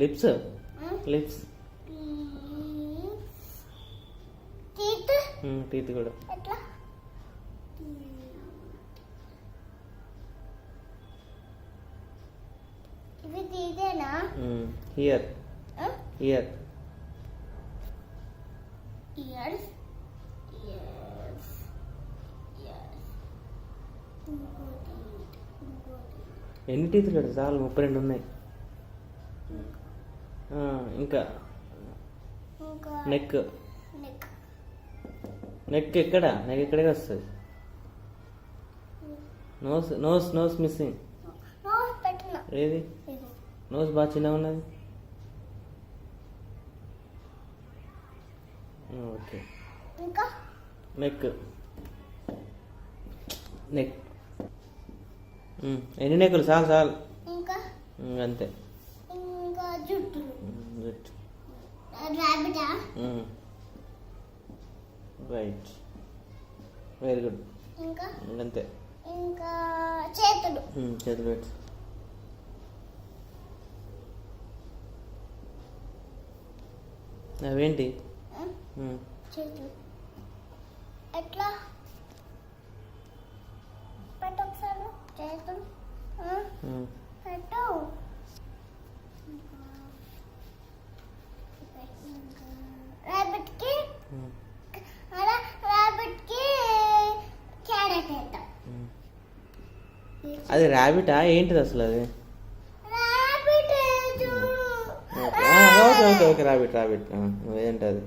Lips lips teeth కూడా here here ఎన్ని teeth లేదు చాలు 32 ఉన్నాయి. ఇంకా నెక్ నెక్ ఎక్కడ నెక్ ఎక్కడికి వస్తుంది? Nose nose nose missing. ఏది నోస్ బాగా చిన్నగా ఉన్నది. ఓకే నెక్ నెక్ ఎన్ని నెక్కులు? చాలు చాలు అంతే. జుట్టు రైట్ వెరీ గుడ్. అంతే. చేతులు పెట్టు. అవేంటి? ఎట్లా పెట్టు ఒకసారి చేతులు పెట్టు. రాబిట్కి క్యారెట్ వేద్దాం. అది ర్యాబిటా ఏంటిది అసలు? అది okay okay okay rabbit rabbit ఏంటి అది?